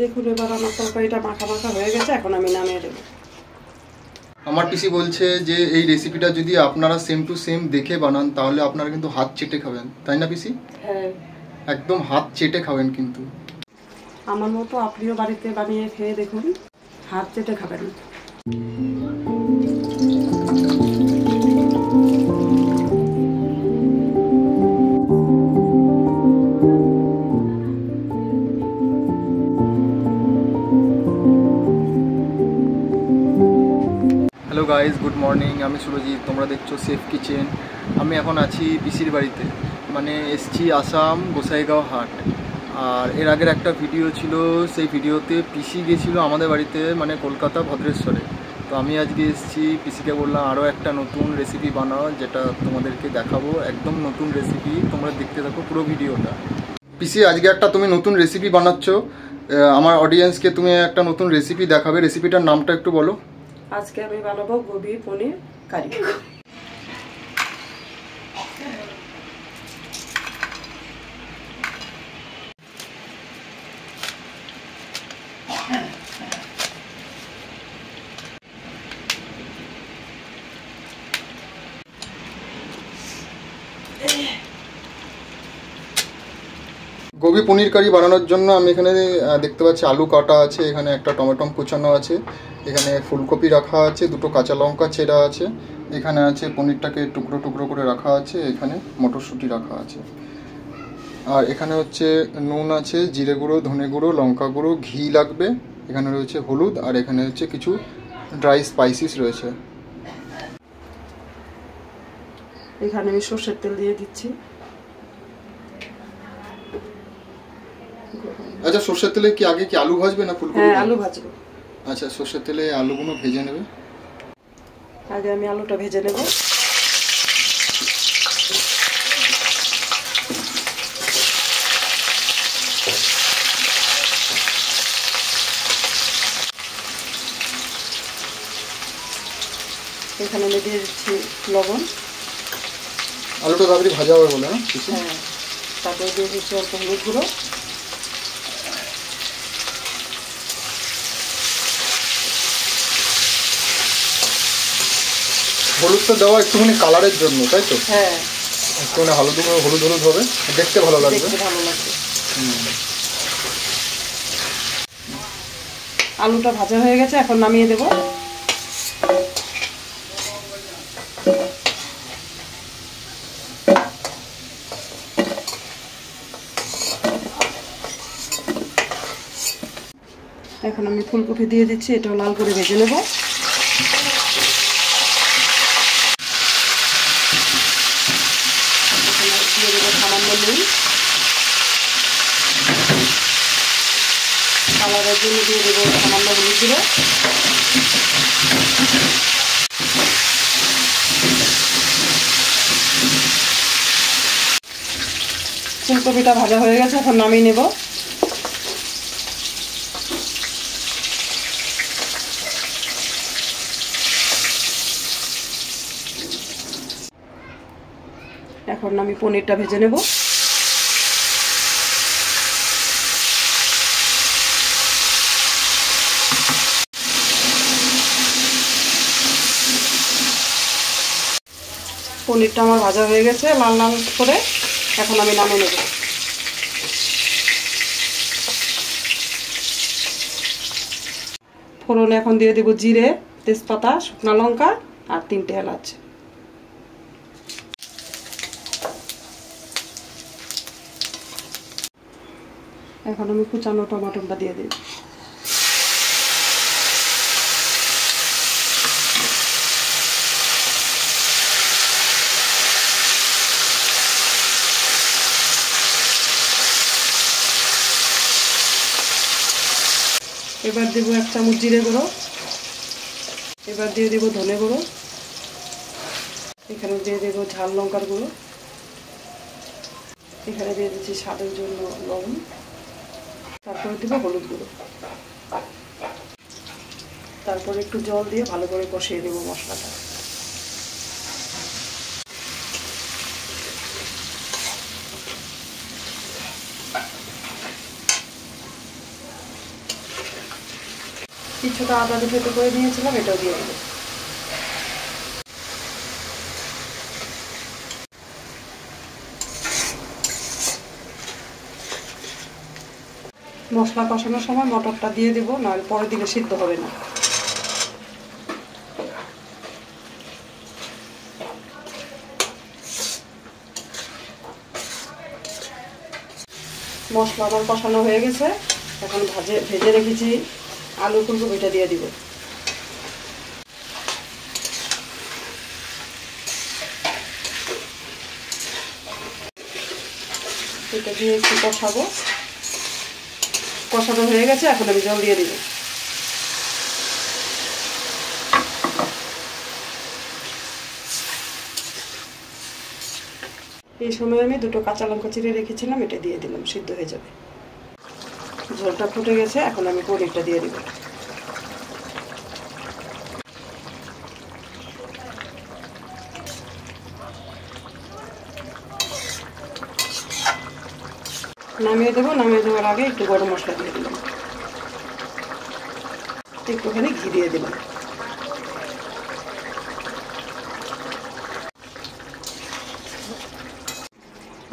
দেখুন এবার আমার তরকারিটা মাখা মাখা হয়ে গেছে, এখন আমি নামিয়ে দেবো। আমার পিসি বলছে যে এই রেসিপিটা যদি আপনারা সেম টু সেম দেখে বানান তাহলে আপনারা কিন্তু হাত চেটে খাবেন, তাই না পিসি? হ্যাঁ, একদম হাত চেটে খাবেন কিন্তু। আমার মতো আপনিও বাড়িতে বানিয়ে খেয়ে দেখুন, হাত চেটে খাবেন। Hello guys, good morning. আমি সুরজিৎ, তোমরা দেখছো সেফ কিচেন। আমি এখন আছি পিসির বাড়িতে, মানে এসছি আসাম গোসাইগাঁও হাট। আর এর আগের একটা ভিডিও ছিল, সেই ভিডিওতে পিসি গেছিলো আমাদের বাড়িতে, মানে কলকাতা ভদ্রেশ্বরে। তো আমি আজকে এসছি, পিসিকে বললাম আরও একটা নতুন রেসিপি বানাও, যেটা তোমাদেরকে দেখাবো। একদম নতুন রেসিপি, তোমরা দেখতে থাকো পুরো ভিডিওটা। পিসি, আজকে একটা তুমি নতুন রেসিপি বানাচ্ছ, আমার অডিয়েন্সকে তুমি একটা নতুন রেসিপি দেখাবে। রেসিপিটার নামটা একটু বলো। আজকে আমি বানাবো গোবি পনির কারি। গোবি পনির কারি বানানোর জন্য আমি এখানে দেখতে পাচ্ছি আলু কাটা আছে, এখানে একটা টমেটো কুচানো আছে, এখানে ফুলকপি রাখা আছে, দুটো কাঁচা লঙ্কা ছেঁড়া আছে, এখানে আছে পনিরটাকে টুকরো টুকরো করে রাখা আছে, এখানে মটরশুঁটি রাখা আছে, আর এখানে হচ্ছে নুন আছে, জিরে গুঁড়ো, ধনে গুঁড়ো, লঙ্কা গুঁড়ো, ঘি লাগবে, এখানে রয়েছে হলুদ, আর এখানে হচ্ছে কিছু ড্রাই স্পাইসিস রয়েছে। এখানে আমি সর্ষের তেল দিয়ে দিচ্ছি। আচ্ছা, সর্ষের তেলে কি আগে কি আলু ভাজবে না ফুলকপি? হ্যাঁ, আলু ভাজবো। আচ্ছা, সর্ষের তেলে আলুগুলো ভেজে নেবে। আগে আমি আলুটা ভেজে নেব। এখানে আমি দিয়ে দিচ্ছি লবণ। আলুটা তাড়াতাড়ি ভাজা হবে বলে, হ্যাঁ, তারপরে দিয়ে দিচ্ছি অল্প হলুদ গুঁড়ো, হলুদটা দেওয়া একটুখানি কালারের জন্য, তাই তো? হ্যাঁ, একটুখানি হলুদ হলুদ হলুদ হবে, দেখতে ভালো লাগবে। আলুটা ভাজা হয়ে গেছে, এখন নামিয়ে দেব। এখন আমি ফুলকপি দিয়ে দিচ্ছি, এটাও লাল করে ভেজে নেব। দিয়ে দেবো সামান্য নুন, কালারের জন্য দিয়ে দেবো সামান্য হলুদ গুঁড়ো। ফুলকপিটা ভাজা হয়ে গেছে, এখন নামিয়ে নেব। এখন আমি পনিরটা ভেজে নেব। পনিরটা আমার ভাজা হয়ে গেছে লাল লাল করে, এখন আমি নামিয়ে নেব। ফোড়নে এখন দিয়ে দেব জিরে, তেজপাতা, শুকনো লঙ্কা আর 3টে এলাচ। এখন আমি কুচানো টমেটোটা দিয়ে দিই। এবার দেব 1 চামচ জিরে গুঁড়ো, এবার দিয়ে দেব ধনে গুঁড়ো, এখানে দিয়ে দেব ঝাল লঙ্কার গুঁড়ো, এখানে দিয়ে দিচ্ছি স্বাদের জন্য লবণ, তারপরে দেব হলুদ গুঁড়ো, তারপরে একটু জল দিয়ে ভালো করে কষিয়ে দেব মশলাটা। কিছুটা আদা থেতো করে নিয়েছিলাম, এটাও দিয়ে দেবো। মশলা কষানোর সময় মটরটা দিয়ে দেবো, নইলে পরে দিলে সিদ্ধ হবে না। মশলা আমার কষানো হয়ে গেছে, এখন ভেজে রেখেছি আলু ফুলকপিটা দিয়ে দিব। এটা দিয়ে একটু কষাবো। কষানো হয়ে গেছে, এখন আমি জল দিয়ে দিব। এই সময় আমি 2টো কাঁচা লঙ্কা চিড়ে রেখেছিলাম, এটা দিয়ে দিলাম, সিদ্ধ হয়ে যাবে। ঝোলটা ফুটে গেছে, এখন আমি পনিরটা দিয়ে দিব। নামিয়ে দেবো। নামিয়ে দেওয়ার আগে একটু গরম মশলা দিয়ে দিলাম, একটুখানি ঘি দিয়ে দিলাম।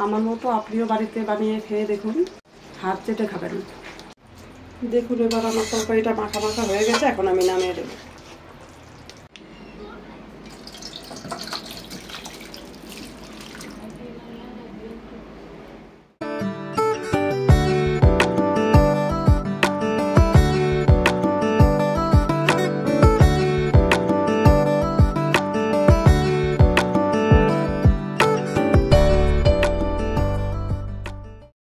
আমার মতো আপনিও বাড়িতে বানিয়ে খেয়ে দেখুন, হাত চেটে খাবেন। দেখুন এবার আমার তরকারিটা মাখা মাখা হয়ে গেছে, এখন আমি নামিয়ে দেবো।